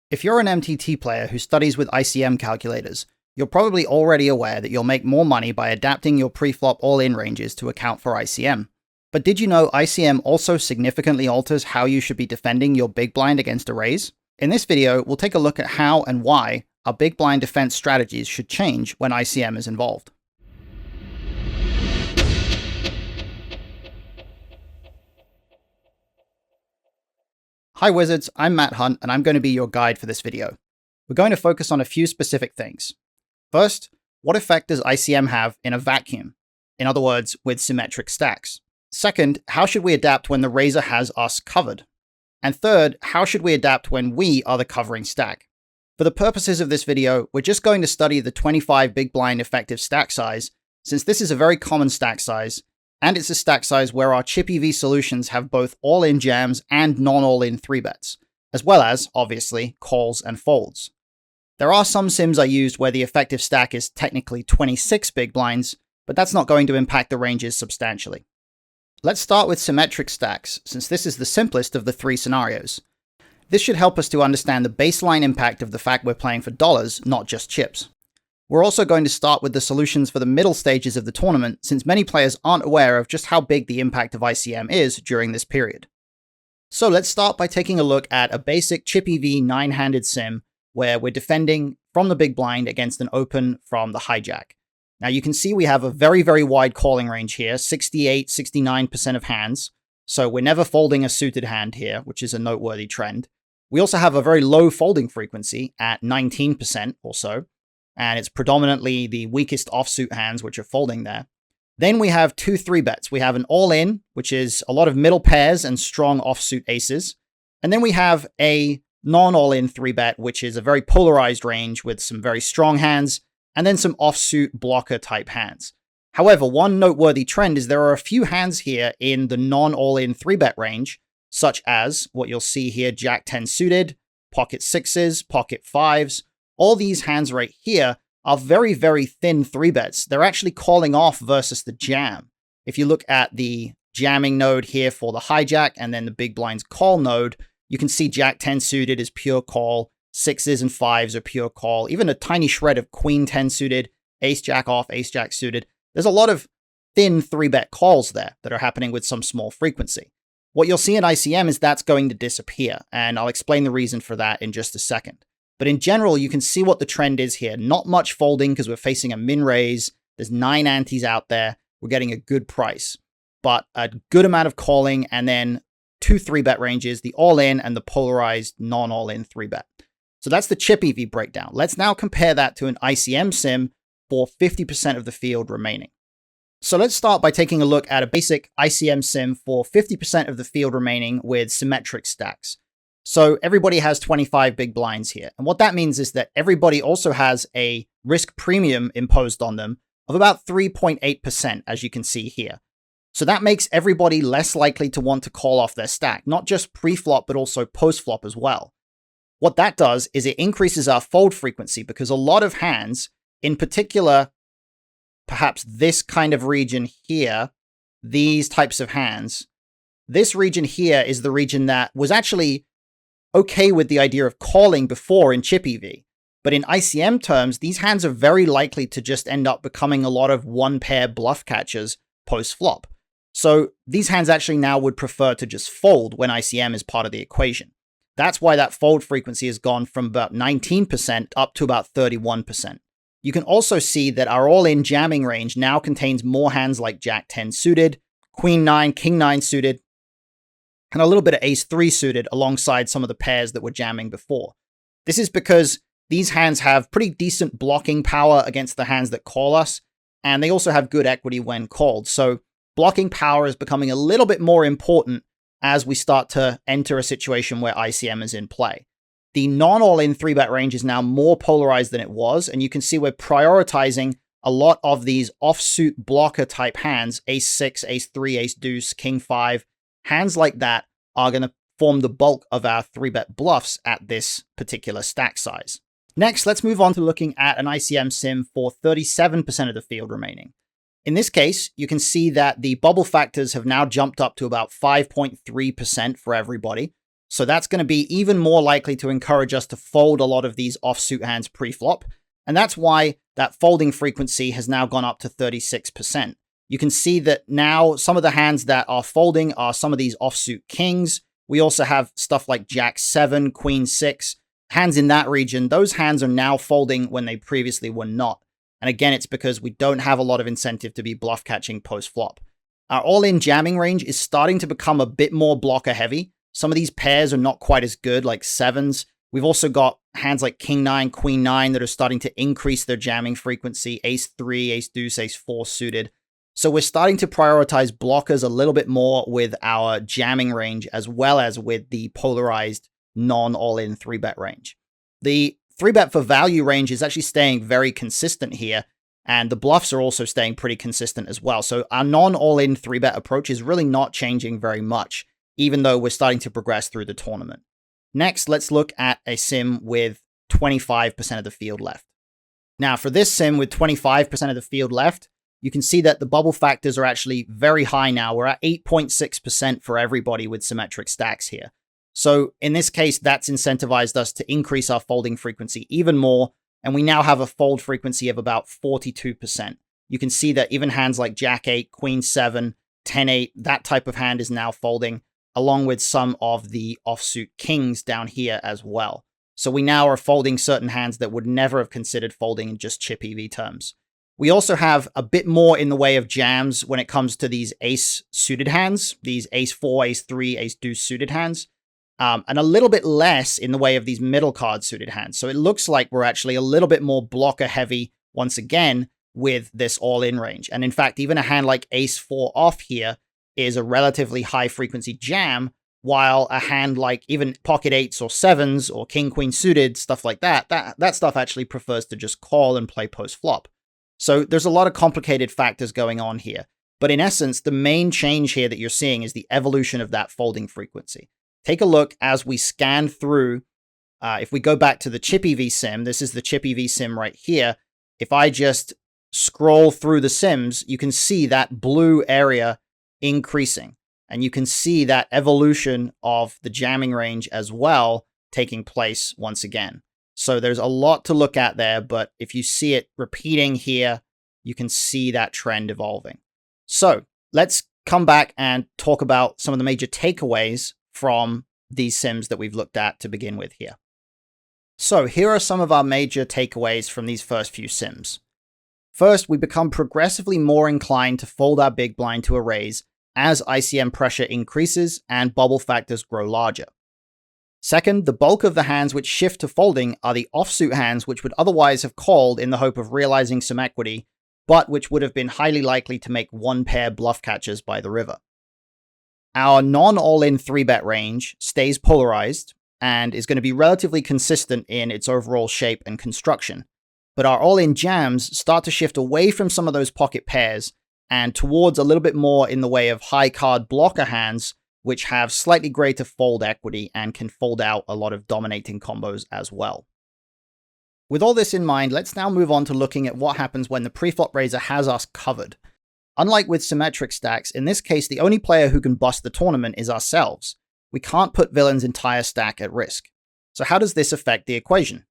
If you're an MTT player who studies with ICM calculators, you're probably already aware that you'll make more money by adapting your preflop all-in ranges to account for ICM. But did you know ICM also significantly alters how you should be defending your big blind against a raise? In this video, we'll take a look at how and why our big blind defense strategies should change when ICM is involved. Hi Wizards, I'm Matt Hunt, and I'm going to be your guide for this video. We're going to focus on a few specific things. First, what effect does ICM have in a vacuum? In other words, with symmetric stacks. Second, how should we adapt when the raiser has us covered? And third, how should we adapt when we are the covering stack? For the purposes of this video, we're just going to study the 25 big blind effective stack size, since this is a very common stack size, and it's a stack size where our chip EV solutions have both all-in jams and non-all-in 3-bets, as well as, obviously, calls and folds. There are some sims I used where the effective stack is technically 26 big blinds, but that's not going to impact the ranges substantially. Let's start with symmetric stacks, since this is the simplest of the three scenarios. This should help us to understand the baseline impact of the fact we're playing for dollars, not just chips. We're also going to start with the solutions for the middle stages of the tournament, since many players aren't aware of just how big the impact of ICM is during this period. So let's start by taking a look at a basic chip EV 9-handed sim, where we're defending from the big blind against an open from the hijack. Now you can see we have a very, very wide calling range here, 68-69% of hands, so we're never folding a suited hand here, which is a noteworthy trend. We also have a very low folding frequency at 19% or so, and it's predominantly the weakest offsuit hands which are folding there. Then we have two 3-bets. We have an all-in, which is a lot of middle pairs and strong offsuit aces. And then we have a non-all-in 3-bet, which is a very polarized range with some very strong hands, and then some offsuit blocker type hands. However, one noteworthy trend is there are a few hands here in the non-all-in 3-bet range, such as what you'll see here, Jack 10 suited, pocket 6s, pocket 5s, all these hands right here are very, very thin 3-bets. They're actually calling off versus the jam. If you look at the jamming node here for the hijack and then the big blind's call node, you can see Jack 10 suited is pure call, 6s and 5s are pure call, even a tiny shred of Queen 10 suited, Ace Jack off, Ace Jack suited. There's a lot of thin 3-bet calls there that are happening with some small frequency. What you'll see in ICM is that's going to disappear, and I'll explain the reason for that in just a second. But in general, you can see what the trend is here. Not much folding because we're facing a min raise. There's 9 antes out there. We're getting a good price, but a good amount of calling, and then two 3-bet ranges, the all-in and the polarized non-all-in 3-bet. So that's the chip EV breakdown. Let's now compare that to an ICM sim for 50% of the field remaining. So let's start by taking a look at a basic ICM sim for 50% of the field remaining with symmetric stacks. So everybody has 25 big blinds here. And what that means is that everybody also has a risk premium imposed on them of about 3.8%, as you can see here. So that makes everybody less likely to want to call off their stack, not just pre-flop, but also post-flop as well. What that does is it increases our fold frequency because a lot of hands, in particular, perhaps this kind of region here, these types of hands, this region here is the region that was actually okay with the idea of calling before in chip EV. But in ICM terms, these hands are very likely to just end up becoming a lot of one-pair bluff catchers post-flop. So these hands actually now would prefer to just fold when ICM is part of the equation. That's why that fold frequency has gone from about 19% up to about 31%. You can also see that our all-in jamming range now contains more hands like Jack 10 suited, Queen 9, King 9 suited, and a little bit of Ace 3 suited alongside some of the pairs that were jamming before. This is because these hands have pretty decent blocking power against the hands that call us, and they also have good equity when called. So blocking power is becoming a little bit more important as we start to enter a situation where ICM is in play. The non-all-in 3-bet range is now more polarized than it was, and you can see we're prioritizing a lot of these offsuit blocker type hands, Ace 6, Ace 3, Ace Deuce, King 5, hands like that are going to form the bulk of our 3-bet bluffs at this particular stack size. Next, let's move on to looking at an ICM sim for 37% of the field remaining. In this case, you can see that the bubble factors have now jumped up to about 5.3% for everybody. So that's going to be even more likely to encourage us to fold a lot of these offsuit hands pre-flop. And that's why that folding frequency has now gone up to 36%. You can see that now some of the hands that are folding are some of these offsuit kings. We also have stuff like Jack 7, Queen 6, hands in that region. Those hands are now folding when they previously were not. And again, it's because we don't have a lot of incentive to be bluff catching post-flop. Our all-in jamming range is starting to become a bit more blocker heavy. Some of these pairs are not quite as good, like 7s. We've also got hands like King 9, Queen 9 that are starting to increase their jamming frequency, Ace 3, Ace Deuce, Ace 4 suited. So we're starting to prioritize blockers a little bit more with our jamming range as well as with the polarized non-all-in 3-bet range. The 3-bet for value range is actually staying very consistent here, and the bluffs are also staying pretty consistent as well. So our non-all-in 3-bet approach is really not changing very much, even though we're starting to progress through the tournament. Next, let's look at a sim with 25% of the field left. Now, for this sim with 25% of the field left, you can see that the bubble factors are actually very high now. We're at 8.6% for everybody with Symmetric Stacks here. So in this case, that's incentivized us to increase our folding frequency even more, and we now have a fold frequency of about 42%. You can see that even hands like Jack 8, Queen 7, 10-8, that type of hand is now folding, along with some of the offsuit kings down here as well. So we now are folding certain hands that would never have considered folding in just chip EV terms. We also have a bit more in the way of jams when it comes to these ace suited hands, these Ace 4, Ace 3, Ace Deuce suited hands, and a little bit less in the way of these middle card suited hands. So it looks like we're actually a little bit more blocker heavy once again with this all-in range. And in fact, even a hand like Ace 4 off here is a relatively high frequency jam, while a hand like even pocket 8s or 7s or king queen suited, stuff like that stuff actually prefers to just call and play post flop. So there's a lot of complicated factors going on here. But in essence, the main change here that you're seeing is the evolution of that folding frequency. Take a look as we scan through. If we go back to the chip EV sim, this is the chip EV sim right here. If I just scroll through the sims, you can see that blue area increasing. And you can see that evolution of the jamming range as well taking place once again. So there's a lot to look at there, but if you see it repeating here, you can see that trend evolving. So let's come back and talk about some of the major takeaways from these sims that we've looked at to begin with here. So here are some of our major takeaways from these first few sims. First, we become progressively more inclined to fold our big blind to a raise as ICM pressure increases and bubble factors grow larger. Second, the bulk of the hands which shift to folding are the offsuit hands which would otherwise have called in the hope of realizing some equity, but which would have been highly likely to make one pair bluff catchers by the river. Our non-all-in 3-bet range stays polarized and is going to be relatively consistent in its overall shape and construction, but our all-in jams start to shift away from some of those pocket pairs and towards a little bit more in the way of high card blocker hands, which have slightly greater fold equity and can fold out a lot of dominating combos as well. With all this in mind, let's now move on to looking at what happens when the preflop raiser has us covered. Unlike with Symmetric Stacks, in this case, the only player who can bust the tournament is ourselves. We can't put Villain's entire stack at risk. So how does this affect the equation?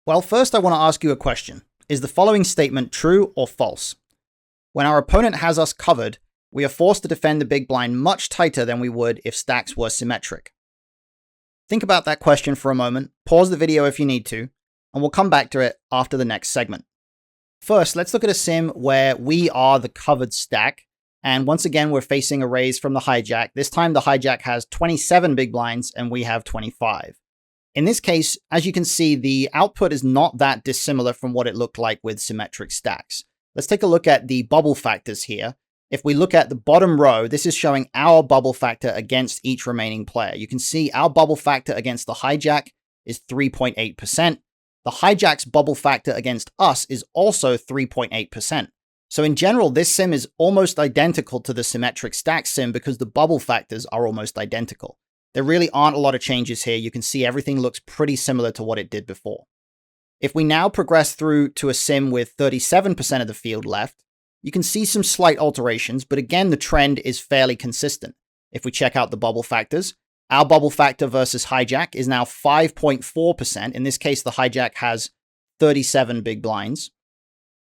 Well, first I want to ask you a question. Is the following statement true or false? When our opponent has us covered, we are forced to defend the big blind much tighter than we would if stacks were symmetric. Think about that question for a moment, pause the video if you need to, and we'll come back to it after the next segment. First, let's look at a sim where we are the covered stack, and once again we're facing a raise from the hijack. This time the hijack has 27 big blinds and we have 25. In this case, as you can see, the output is not that dissimilar from what it looked like with Symmetric Stacks. Let's take a look at the bubble factors here. If we look at the bottom row, this is showing our bubble factor against each remaining player. You can see our bubble factor against the hijack is 3.8%. The hijack's bubble factor against us is also 3.8%. So in general, this sim is almost identical to the Symmetric Stacks sim because the bubble factors are almost identical. There really aren't a lot of changes here. You can see everything looks pretty similar to what it did before. If we now progress through to a sim with 37% of the field left, you can see some slight alterations, but again, the trend is fairly consistent. If we check out the bubble factors, Our bubble factor versus hijack is now 5.4%. In this case, the hijack has 37 big blinds.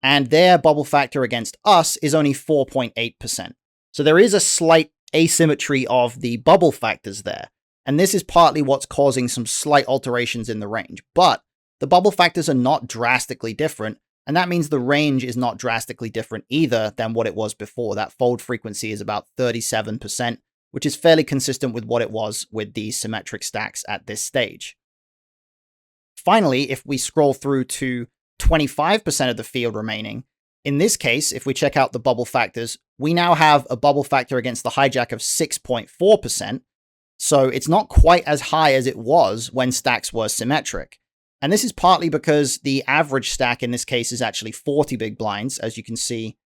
And their bubble factor against us is only 4.8%. So there is a slight asymmetry of the bubble factors there. And this is partly what's causing some slight alterations in the range. But the bubble factors are not drastically different. And that means the range is not drastically different either than what it was before. That fold frequency is about 37%, which is fairly consistent with what it was with the symmetric stacks at this stage. Finally, if we scroll through to 25% of the field remaining, in this case, if we check out the bubble factors, we now have a bubble factor against the hijack of 6.4%. So it's not quite as high as it was when stacks were symmetric. And this is partly because the average stack in this case is actually 40 big blinds, as you can see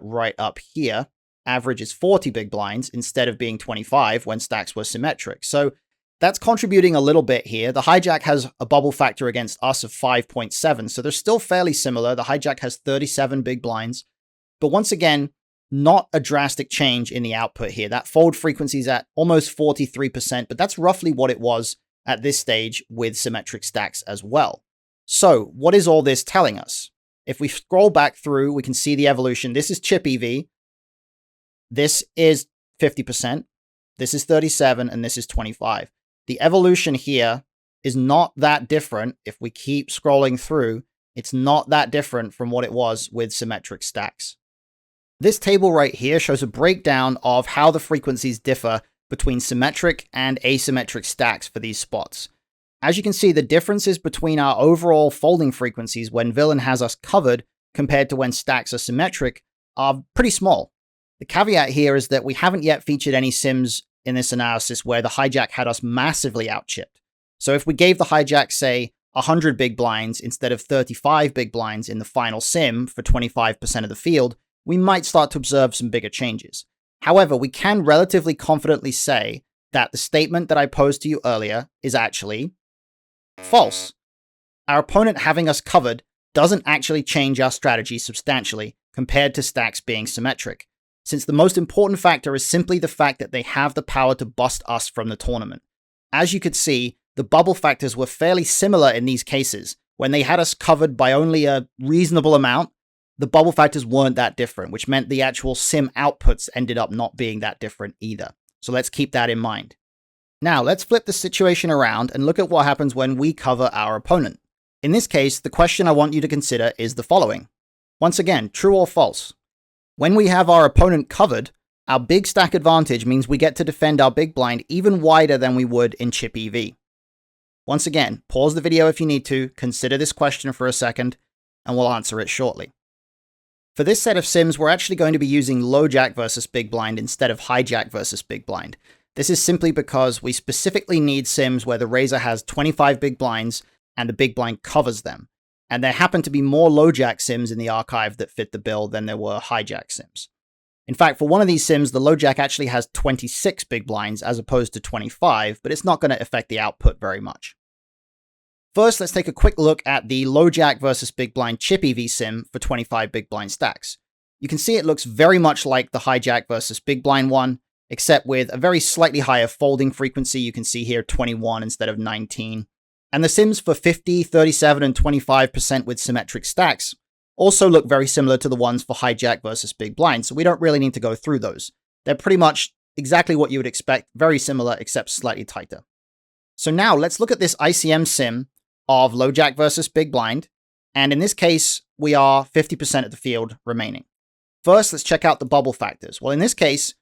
right up here. Average is 40 big blinds instead of being 25 when stacks were symmetric. So that's contributing a little bit here. The hijack has a bubble factor against us of 5.7, so they're still fairly similar. The hijack has 37 big blinds, but once again, not a drastic change in the output here. That fold frequency is at almost 43%, but that's roughly what it was at this stage with symmetric stacks as well. So what is all this telling us? If we scroll back through, we can see the evolution. This is chip EV. This is 50%. This is 37, and this is 25. The evolution here is not that different. If we keep scrolling through, it's not that different from what it was with symmetric stacks. This table right here shows a breakdown of how the frequencies differ between symmetric and asymmetric stacks for these spots. As you can see, the differences between our overall folding frequencies when villain has us covered compared to when stacks are symmetric are pretty small. The caveat here is that we haven't yet featured any sims in this analysis where the hijack had us massively outchipped. So if we gave the hijack, say, 100 big blinds instead of 35 big blinds in the final sim for 25% of the field, we might start to observe some bigger changes. However, we can relatively confidently say that the statement that I posed to you earlier is actually false. Our opponent having us covered doesn't actually change our strategy substantially compared to stacks being symmetric, since the most important factor is simply the fact that they have the power to bust us from the tournament. As you could see, the bubble factors were fairly similar in these cases. When they had us covered by only a reasonable amount, the bubble factors weren't that different, which meant the actual sim outputs ended up not being that different either. So let's keep that in mind. Now, let's flip the situation around and look at what happens when we cover our opponent. In this case, the question I want you to consider is the following. Once again, true or false? When we have our opponent covered, our big stack advantage means we get to defend our big blind even wider than we would in chip EV. Once again, pause the video if you need to, consider this question for a second, and we'll answer it shortly. For this set of sims, we're actually going to be using low jack versus big blind instead of hijack versus big blind. This is simply because we specifically need sims where the raiser has 25 big blinds and the big blind covers them. And there happen to be more low jack sims in the archive that fit the bill than there were hijack sims. In fact, for one of these sims, the low jack actually has 26 big blinds as opposed to 25, but it's not going to affect the output very much. First, let's take a quick look at the low jack versus big blind chip EV sim for 25 big blind stacks. You can see it looks very much like the hijack versus big blind one, except with a very slightly higher folding frequency. You can see here 21 instead of 19. And the sims for 50, 37, and 25% with symmetric stacks also look very similar to the ones for hijack versus big blind, so we don't really need to go through those. They're pretty much exactly what you would expect, very similar except slightly tighter. So now let's look at this ICM sim of low jack versus big blind, and in this case, we are 50% of the field remaining. First, let's check out the bubble factors. Well, in this case,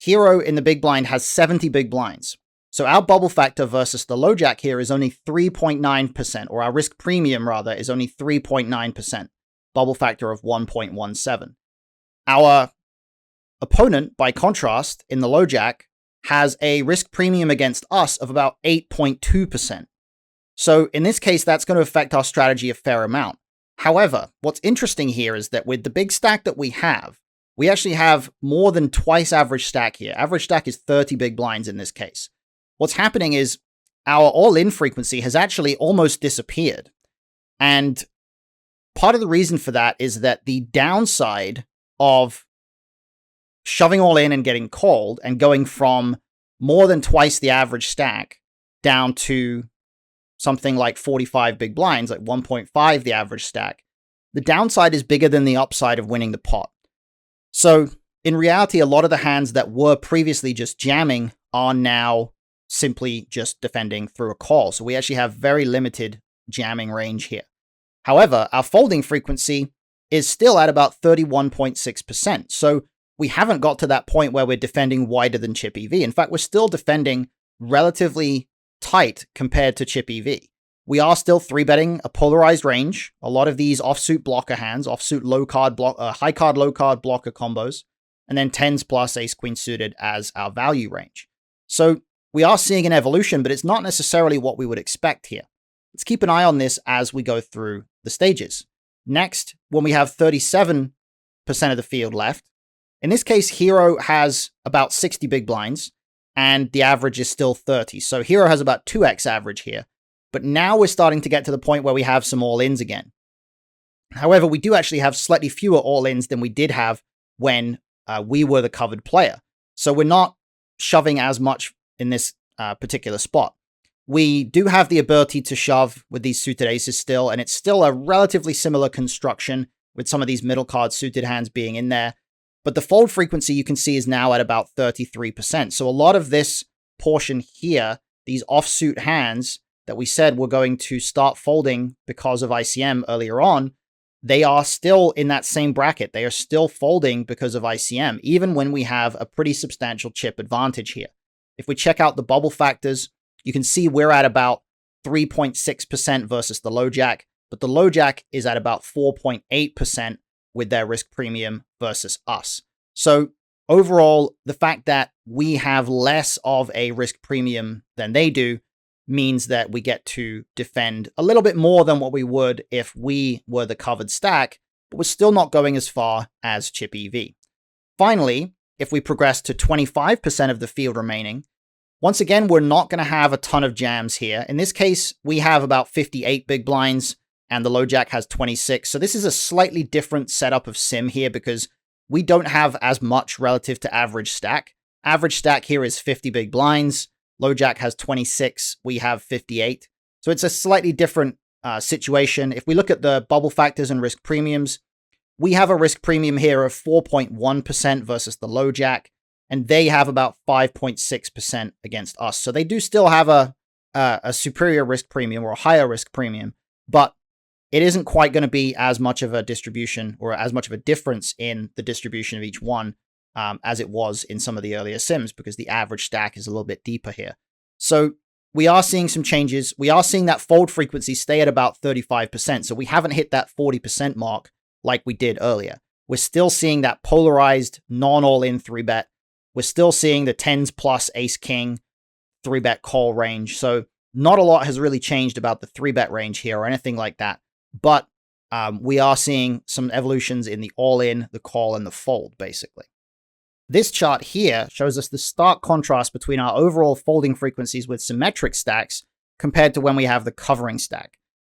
Hero in the big blind has 70 big blinds. So our bubble factor versus the low jack here is only 3.9%, or our risk premium rather is only 3.9%, bubble factor of 1.17. Our opponent, by contrast, in the low jack, has a risk premium against us of about 8.2%. So in this case, that's going to affect our strategy a fair amount. However, what's interesting here is that with the big stack that we actually have more than twice average stack here. Average stack is 30 big blinds in this case. What's happening is our all-in frequency has actually almost disappeared. And part of the reason for that is that the downside of shoving all in and getting called and going from more than twice the average stack down to something like 45 big blinds, like 1.5 the average stack, the downside is bigger than the upside of winning the pot. So in reality, a lot of the hands that were previously just jamming are now simply just defending through a call. So we actually have very limited jamming range here. However, our folding frequency is still at about 31.6%. So we haven't got to that point where we're defending wider than chip EV. In fact, we're still defending relatively tight compared to chip EV. We are still 3-betting a polarized range. A lot of these offsuit blocker hands, offsuit low card block, high card, low card blocker combos, and then 10s plus ace queen suited as our value range. So we are seeing an evolution, but it's not necessarily what we would expect here. Let's keep an eye on this as we go through the stages. Next, when we have 37% of the field left, in this case, Hero has about 60 big blinds, and the average is still 30. So Hero has about 2x average here. But now we're starting to get to the point where we have some all-ins again. However, we do actually have slightly fewer all-ins than we did have when we were the covered player. So we're not shoving as much in this particular spot. We do have the ability to shove with these suited aces still, and it's still a relatively similar construction with some of these middle card suited hands being in there. But the fold frequency you can see is now at about 33%. So a lot of this portion here, these offsuit hands that we said were going to start folding because of ICM earlier on, they are still in that same bracket. They are still folding because of ICM, even when we have a pretty substantial chip advantage here. If we check out the bubble factors, you can see we're at about 3.6% versus the low jack, but the low jack is at about 4.8% with their risk premium versus us. So overall, the fact that we have less of a risk premium than they do means that we get to defend a little bit more than what we would if we were the covered stack, but we're still not going as far as chip EV. Finally, if we progress to 25% of the field remaining, once again, we're not going to have a ton of jams here. In this case, we have about 58 big blinds and the low jack has 26. So this is a slightly different setup of sim here because we don't have as much relative to average stack. Average stack here is 50 big blinds. Low jack has 26. We have 58. So it's a slightly different situation. If we look at the bubble factors and risk premiums, we have a risk premium here of 4.1% versus the low jack, and they have about 5.6% against us. So they do still have a superior risk premium or a higher risk premium, but it isn't quite going to be as much of a distribution or as much of a difference in the distribution of each one as it was in some of the earlier sims because the average stack is a little bit deeper here. So we are seeing some changes. We are seeing that fold frequency stay at about 35%. So we haven't hit that 40% mark like we did earlier. We're still seeing that polarized non-all-in 3-bet. We're still seeing the 10s plus ace-king 3-bet call range. So not a lot has really changed about the 3-bet range here or anything like that. But we are seeing some evolutions in the all-in, the call, and the fold, basically. This chart here shows us the stark contrast between our overall folding frequencies with symmetric stacks compared to when we have the covering stack.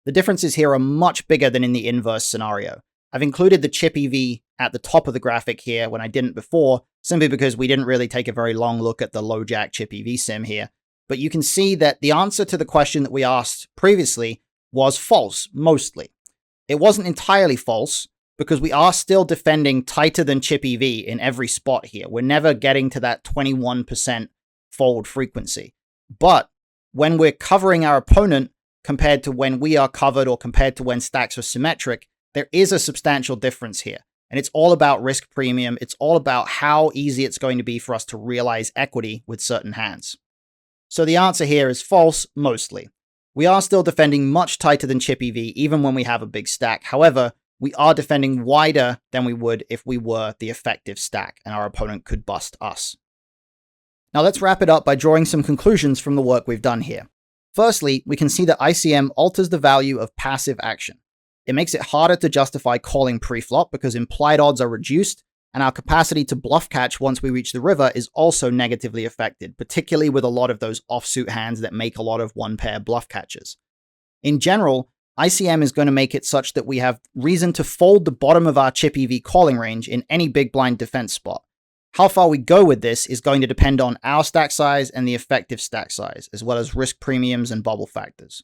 The differences here are much bigger than in the inverse scenario. I've included the chip EV at the top of the graphic here when I didn't before, simply because we didn't really take a very long look at the low jack chip EV sim here. But you can see that the answer to the question that we asked previously was false, mostly. It wasn't entirely false, because we are still defending tighter than chip EV in every spot here. We're never getting to that 21% fold frequency. But when we're covering our opponent compared to when we are covered or compared to when stacks are symmetric, there is a substantial difference here. And it's all about risk premium. It's all about how easy it's going to be for us to realize equity with certain hands. So the answer here is false, mostly. We are still defending much tighter than chip EV, even when we have a big stack. However, we are defending wider than we would if we were the effective stack and our opponent could bust us. Now let's wrap it up by drawing some conclusions from the work we've done here. Firstly, we can see that ICM alters the value of passive action. It makes it harder to justify calling pre-flop because implied odds are reduced, and our capacity to bluff catch once we reach the river is also negatively affected, particularly with a lot of those offsuit hands that make a lot of one-pair bluff catches. In general, ICM is going to make it such that we have reason to fold the bottom of our chip EV calling range in any big blind defense spot. How far we go with this is going to depend on our stack size and the effective stack size, as well as risk premiums and bubble factors.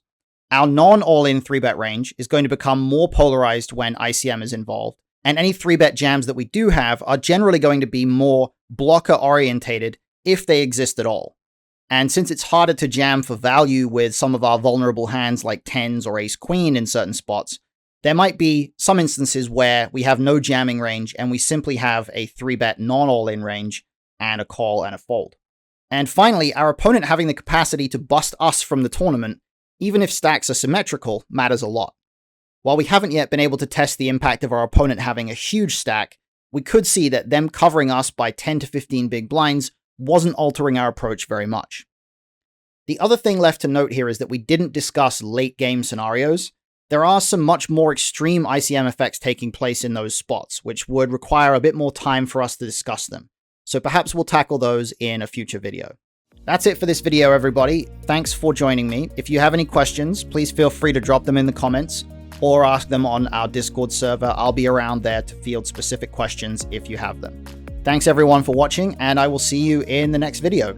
Our non-all-in 3-bet range is going to become more polarized when ICM is involved, and any 3-bet jams that we do have are generally going to be more blocker-orientated if they exist at all. And since it's harder to jam for value with some of our vulnerable hands like 10s or ace-queen in certain spots, there might be some instances where we have no jamming range and we simply have a 3-bet non-all-in range and a call and a fold. And finally, our opponent having the capacity to bust us from the tournament, even if stacks are symmetrical, matters a lot. While we haven't yet been able to test the impact of our opponent having a huge stack, we could see that them covering us by 10 to 15 big blinds wasn't altering our approach very much. The other thing left to note here is that we didn't discuss late game scenarios. There are some much more extreme ICM effects taking place in those spots, which would require a bit more time for us to discuss them. So perhaps we'll tackle those in a future video. That's it for this video, everybody. Thanks for joining me. If you have any questions, please feel free to drop them in the comments or ask them on our Discord server. I'll be around there to field specific questions if you have them. Thanks everyone for watching, and I will see you in the next video.